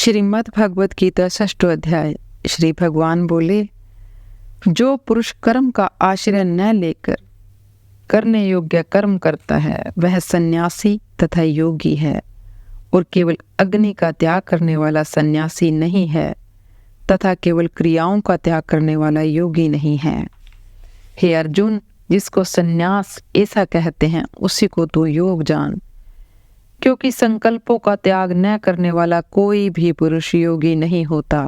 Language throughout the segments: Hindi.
श्रीमद् भगवत गीता 6 अध्याय। श्री भगवान बोले, जो पुरुष कर्म का आश्रय न लेकर करने योग्य कर्म करता है वह सन्यासी तथा योगी है, और केवल अग्नि का त्याग करने वाला सन्यासी नहीं है तथा केवल क्रियाओं का त्याग करने वाला योगी नहीं है। हे अर्जुन, जिसको सन्यास ऐसा कहते हैं उसी को तू योग जान, क्योंकि संकल्पों का त्याग न करने वाला कोई भी पुरुष योगी नहीं होता।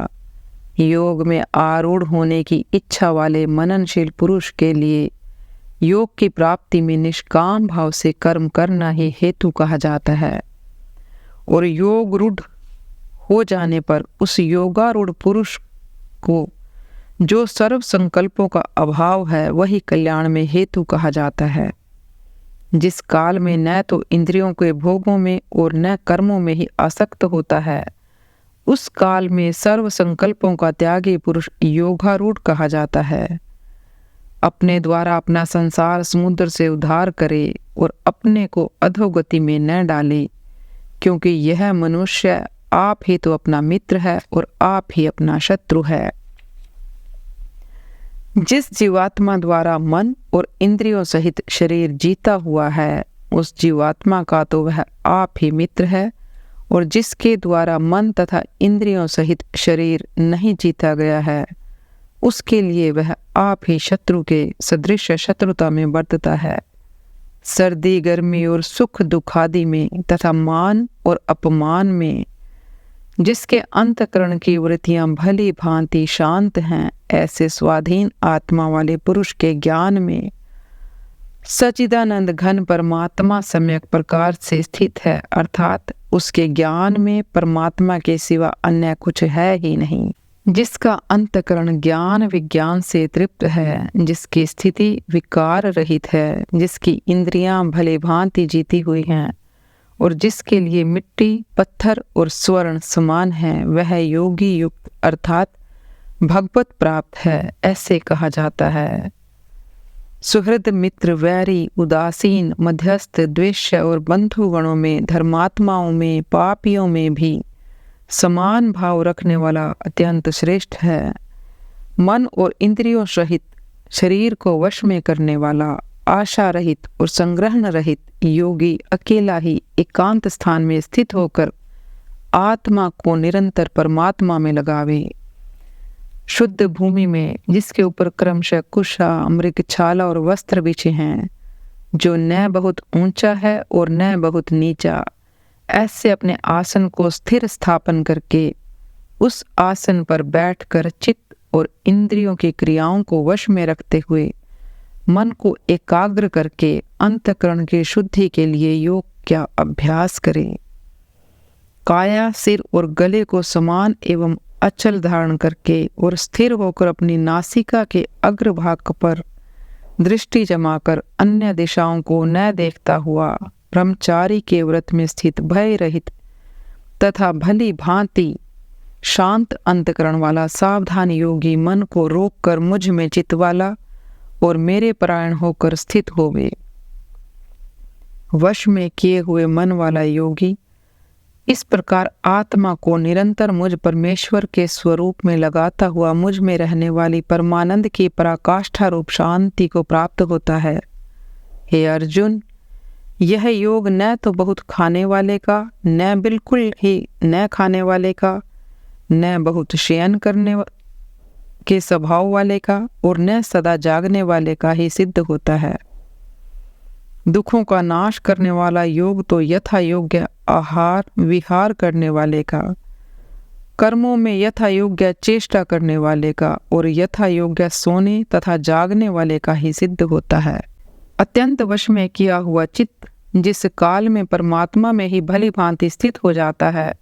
योग में आरूढ़ होने की इच्छा वाले मननशील पुरुष के लिए योग की प्राप्ति में निष्काम भाव से कर्म करना ही हेतु कहा जाता है, और योग रूढ़ हो जाने पर उस योगारूढ़ पुरुष को जो सर्व संकल्पों का अभाव है वही कल्याण में हेतु कहा जाता है। जिस काल में न तो इंद्रियों के भोगों में और न कर्मों में ही आसक्त होता है, उस काल में सर्व संकल्पों का त्यागी पुरुष योगारूढ़ कहा जाता है। अपने द्वारा अपना संसार समुद्र से उद्धार करे और अपने को अधोगति में न डाले, क्योंकि यह मनुष्य आप ही तो अपना मित्र है और आप ही अपना शत्रु है। जिस जीवात्मा द्वारा मन और इंद्रियों सहित शरीर जीता हुआ है, उस जीवात्मा का तो वह आप ही मित्र है, और जिसके द्वारा मन तथा इंद्रियों सहित शरीर नहीं जीता गया है, उसके लिए वह आप ही शत्रु के सदृश शत्रुता में बरतता है। सर्दी गर्मी और सुख दुख आदि में तथा मान और अपमान में जिसके अंतःकरण की वृत्तियां भली भांति शांत हैं, ऐसे स्वाधीन आत्मा वाले पुरुष के ज्ञान में सच्चिदानंद घन परमात्मा सम्यक प्रकार से स्थित है, अर्थात उसके ज्ञान में परमात्मा के सिवा अन्य कुछ है ही नहीं। जिसका अंतःकरण ज्ञान विज्ञान से तृप्त है, जिसकी स्थिति विकार रहित है, जिसकी इंद्रियां भले भांति जीती हुई हैं, और जिसके लिए मिट्टी पत्थर और स्वर्ण समान है, वह योगी युक्त अर्थात भगवत प्राप्त है, ऐसे कहा जाता है। सुहृद मित्र वैरी उदासीन मध्यस्थ द्वेष्य और बंधुगणों में धर्मात्माओं में पापियों में भी समान भाव रखने वाला अत्यंत श्रेष्ठ है। मन और इंद्रियों सहित शरीर को वश में करने वाला आशा रहित और संग्रहण रहित योगी अकेला ही एकांत स्थान में स्थित होकर आत्मा को निरंतर परमात्मा में लगावे। शुद्ध भूमि में जिसके ऊपर क्रमशः कुशा मृगछाला और वस्त्र बिछे हैं, जो न बहुत ऊंचा है और न बहुत नीचा, ऐसे अपने आसन को स्थिर स्थापन करके उस आसन पर बैठकर चित्त और इंद्रियों की क्रियाओं को वश में रखते हुए मन को एकाग्र करके अंतःकरण की शुद्धि के लिए योग का अभ्यास करें। काया सिर और गले को समान एवं अचल धारण करके और स्थिर होकर अपनी नासिका के अग्रभाग पर दृष्टि जमाकर अन्य दिशाओं को न देखता हुआ ब्रह्मचारी के व्रत में स्थित भय रहित तथा भली भांति शांत अंतःकरण वाला सावधान योगी मन को रोककर मुझ में चित्त वाला और मेरे परायण होकर स्थित होवे। वश में किए हुए मन वाला योगी इस प्रकार आत्मा को निरंतर मुझ परमेश्वर के स्वरूप में लगाता हुआ मुझ में रहने वाली परमानंद की पराकाष्ठा रूप शांति को प्राप्त होता है। हे अर्जुन, यह योग न तो बहुत खाने वाले का, न बिल्कुल ही न खाने वाले का, न बहुत शयन करने के स्वभाव वाले का और न सदा जागने वाले का ही सिद्ध होता है। दुखों का नाश करने वाला योग तो यथा योग्य आहार विहार करने वाले का, कर्मों में यथा योग्य चेष्टा करने वाले का और यथा योग्य सोने तथा जागने वाले का ही सिद्ध होता है। अत्यंत वश में किया हुआ चित्त जिस काल में परमात्मा में ही भली भांति स्थित हो जाता है,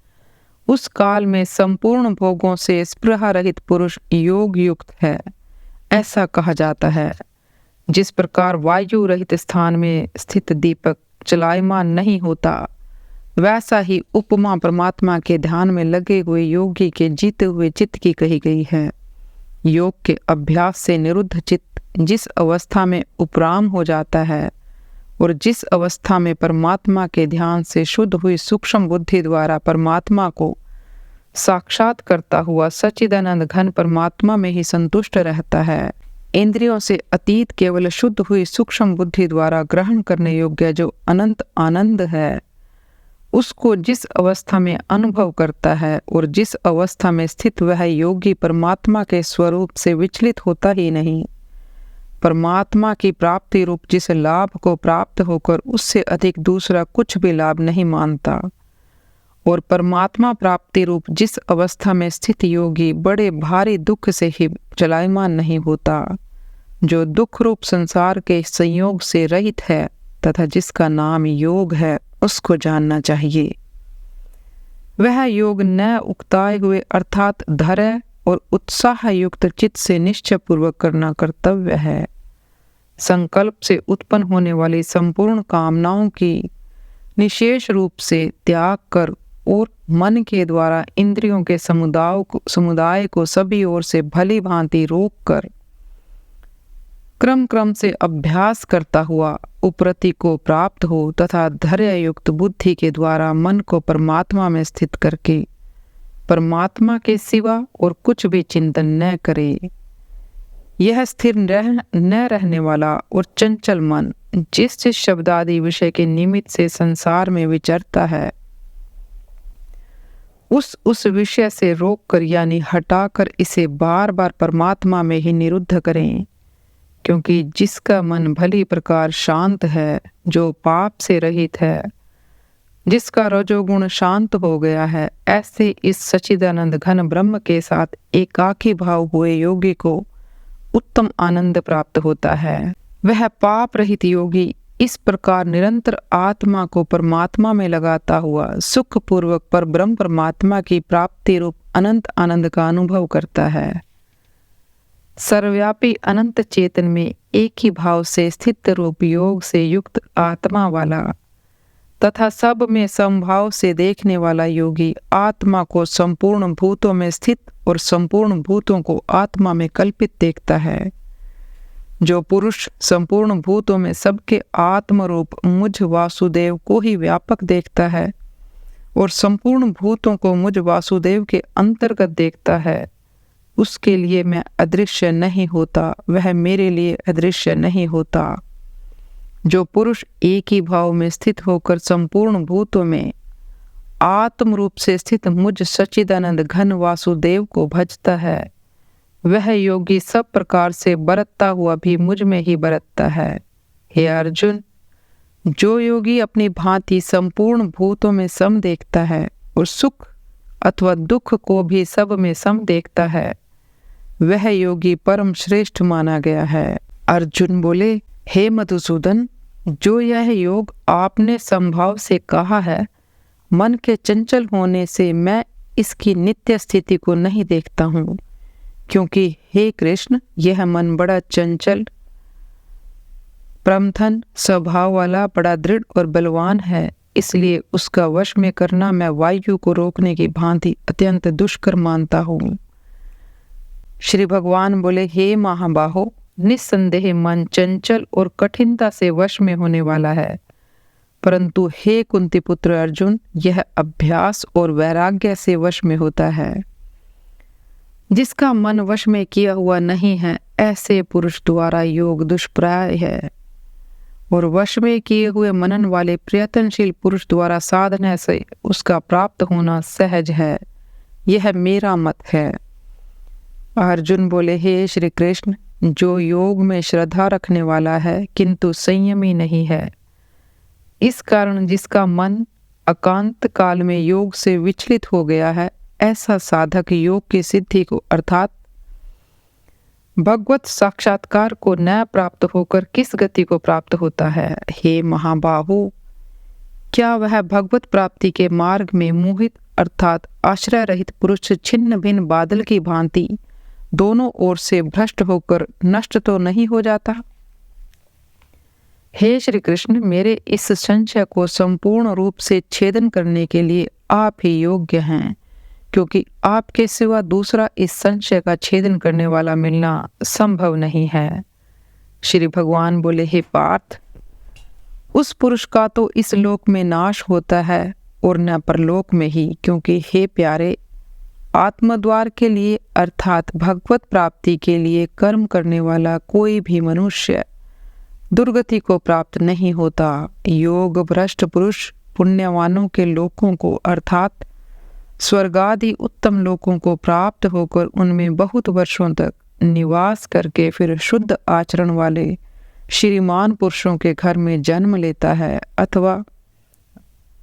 उस काल में संपूर्ण भोगों से स्पृहा रहित पुरुष योग युक्त है, ऐसा कहा जाता है। जिस प्रकार वायु रहित स्थान में स्थित दीपक चलायमान नहीं होता, वैसा ही उपमा परमात्मा के ध्यान में लगे हुए योगी के जीते हुए चित्त की कही गई है। योग के अभ्यास से निरुद्ध चित्त जिस अवस्था में उपराम हो जाता है और जिस अवस्था में परमात्मा के ध्यान से शुद्ध हुई सूक्ष्म बुद्धि द्वारा परमात्मा को साक्षात करता हुआ सच्चिदानंद घन परमात्मा में ही संतुष्ट रहता है। इंद्रियों से अतीत केवल शुद्ध हुई सूक्ष्म बुद्धि द्वारा ग्रहण करने योग्य जो अनंत आनंद है, उसको जिस अवस्था में अनुभव करता है और जिस अवस्था में स्थित वह योगी परमात्मा के स्वरूप से विचलित होता ही नहीं, परमात्मा की प्राप्ति रूप जिस लाभ को प्राप्त होकर उससे अधिक दूसरा कुछ भी लाभ नहीं मानता, और परमात्मा प्राप्ति रूप जिस अवस्था में स्थित योगी बड़े भारी दुख से ही चलायमान नहीं होता, जो दुख रूप संसार के संयोग से रहित है तथा जिसका नाम योग है, उसको जानना चाहिए। वह योग न उकताए हुए अर्थात धैर्य और उत्साह युक्त चित्त से निश्चय पूर्वक करना कर्तव्य है। संकल्प से उत्पन्न होने वाली संपूर्ण कामनाओं की निशेष रूप से त्याग कर और मन के द्वारा इंद्रियों के समुदाय को सभी ओर से भली भांति रोक कर क्रम क्रम से अभ्यास करता हुआ उपरति को प्राप्त हो तथा धैर्य युक्त बुद्धि के द्वारा मन को परमात्मा में स्थित करके परमात्मा के सिवा और कुछ भी चिंतन न करे। यह स्थिर न रहने वाला और चंचल मन जिस शब्दादि विषय के निमित्त से संसार में विचरता है, उस विषय से रोक कर यानी हटाकर इसे बार बार परमात्मा में ही निरुद्ध करें, क्योंकि जिसका मन भली प्रकार शांत है, जो पाप से रहित है, जिसका रजोगुण शांत हो गया है, ऐसे इस सच्चिदानंद घन ब्रह्म के साथ एकाकी भाव हुए योगी को उत्तम आनंद प्राप्त होता है। वह पाप रहित योगी इस प्रकार निरंतर आत्मा को परमात्मा में लगाता हुआ सुख पूर्वक पर ब्रह्म परमात्मा की प्राप्ति रूप अनंत आनंद का अनुभव करता है। सर्वव्यापी अनंत चेतन में एक ही भाव से स्थित रूप योग से युक्त आत्मा वाला तथा सब में समभाव से देखने वाला योगी आत्मा को संपूर्ण भूतों में स्थित और संपूर्ण भूतों को आत्मा में कल्पित देखता है। जो पुरुष संपूर्ण भूतों में सबके आत्म रूप मुझ वासुदेव को ही व्यापक देखता है और संपूर्ण भूतों को मुझ वासुदेव के अंतर्गत देखता है, उसके लिए मैं अदृश्य नहीं होता, वह मेरे लिए अदृश्य नहीं होता। जो पुरुष एक ही भाव में स्थित होकर संपूर्ण भूतों में आत्म रूप से स्थित मुझ सच्चिदानंद घन वासुदेव को भजता है, वह योगी सब प्रकार से बरतता हुआ भी मुझ में ही बरतता है। हे अर्जुन, जो योगी अपनी भांति संपूर्ण भूतों में सम देखता है और सुख अथवा दुख को भी सब में सम देखता है, वह योगी परम श्रेष्ठ माना गया है। अर्जुन बोले, हे मधुसूदन, जो यह योग आपने संभाव से कहा है, मन के चंचल होने से मैं इसकी नित्य स्थिति को नहीं देखता हूँ, क्योंकि हे कृष्ण, यह मन बड़ा चंचल प्रमथन स्वभाव वाला बड़ा दृढ़ और बलवान है, इसलिए उसका वश में करना मैं वायु को रोकने की भांति अत्यंत दुष्कर मानता हूँ। श्री भगवान बोले, हे महाबाहो, निस्संदेह मन चंचल और कठिनता से वश में होने वाला है, परंतु हे कुंती पुत्र अर्जुन, यह अभ्यास और वैराग्य से वश में होता है। जिसका मन वश में किया हुआ नहीं है, ऐसे पुरुष द्वारा योग दुष्प्राय है, और वश में किए हुए मनन वाले प्रयत्नशील पुरुष द्वारा साधना से उसका प्राप्त होना सहज है। यह मेरा मत है। अर्जुन बोले, हे श्री कृष्ण, जो योग में श्रद्धा रखने वाला है किंतु संयमी नहीं है, इस कारण जिसका मन एकांत काल में योग से विचलित हो गया है, ऐसा साधक योग की सिद्धि को अर्थात भगवत साक्षात्कार को न प्राप्त होकर किस गति को प्राप्त होता है? हे महाबाहु, क्या वह भगवत प्राप्ति के मार्ग में मोहित अर्थात आश्रय रहित पुरुष छिन्न भिन्न बादल की भांति दोनों ओर से भ्रष्ट होकर नष्ट तो नहीं हो जाता? हे श्री कृष्ण, मेरे इस संशय को संपूर्ण रूप से छेदन करने के लिए आप ही योग्य हैं, क्योंकि आपके सिवा दूसरा इस संशय का छेदन करने वाला मिलना संभव नहीं है। श्री भगवान बोले, हे पार्थ, उस पुरुष का तो इस लोक में नाश होता है और न परलोक में ही, क्योंकि हे प्यारे, आत्मद्वार के लिए अर्थात भगवत प्राप्ति के लिए कर्म करने वाला कोई भी मनुष्य दुर्गति को प्राप्त नहीं होता। योग भ्रष्ट पुरुष पुण्यवानों के लोकों को अर्थात स्वर्गादि उत्तम लोकों को प्राप्त होकर उनमें बहुत वर्षों तक निवास करके फिर शुद्ध आचरण वाले श्रीमान पुरुषों के घर में जन्म लेता है, अथवा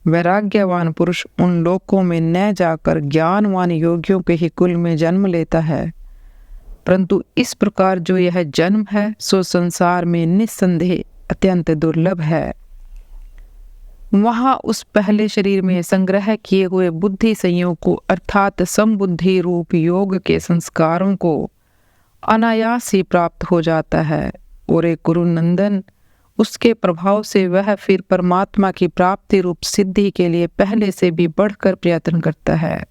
वैराग्यवान पुरुष उन लोकों में न जाकर ज्ञानवान योगियों के ही कुल में जन्म लेता है। परंतु इस प्रकार जो यह जन्म है सो संसार में निस्संदेह अत्यंत दुर्लभ है। वहां उस पहले शरीर में संग्रह किए हुए बुद्धि संयोग को अर्थात समबुद्धि रूप योग के संस्कारों को अनायास ही प्राप्त हो जाता है और एक गुरुनंदन उसके प्रभाव से वह फिर परमात्मा की प्राप्ति रूप सिद्धि के लिए पहले से भी बढ़कर प्रयत्न करता है।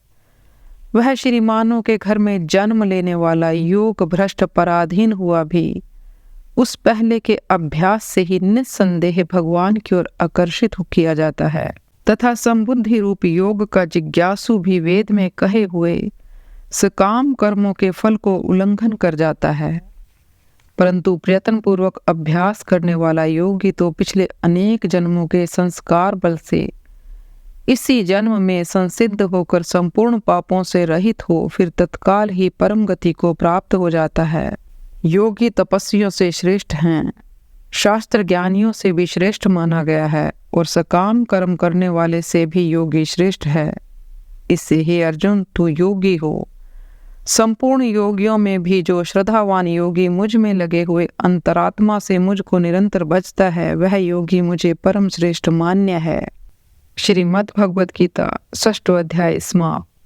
वह श्रीमानों के घर में जन्म लेने वाला योग भ्रष्ट पराधीन हुआ भी उस पहले के अभ्यास से ही निस्संदेह भगवान की ओर आकर्षित किया जाता है तथा संबुद्धि रूप योग का जिज्ञासु भी वेद में कहे हुए सकाम कर्मों के फल को उल्लंघन कर जाता है। परंतु प्रयत्न पूर्वक अभ्यास करने वाला योगी तो पिछले अनेक जन्मों के संस्कार बल से इसी जन्म में संसिद्ध होकर संपूर्ण पापों से रहित हो फिर तत्काल ही परम गति को प्राप्त हो जाता है। योगी तपस्वियों से श्रेष्ठ हैं, शास्त्र ज्ञानियों से भी श्रेष्ठ माना गया है और सकाम कर्म करने वाले से भी योगी श्रेष्ठ है। इससे हे अर्जुन तू योगी हो। संपूर्ण योगियों में भी जो श्रद्धावान योगी मुझ में लगे हुए अंतरात्मा से मुझको निरंतर भजता है वह योगी मुझे परम श्रेष्ठ मान्य है। श्रीमद् भगवद गीता 6वां अध्याय समाप्त।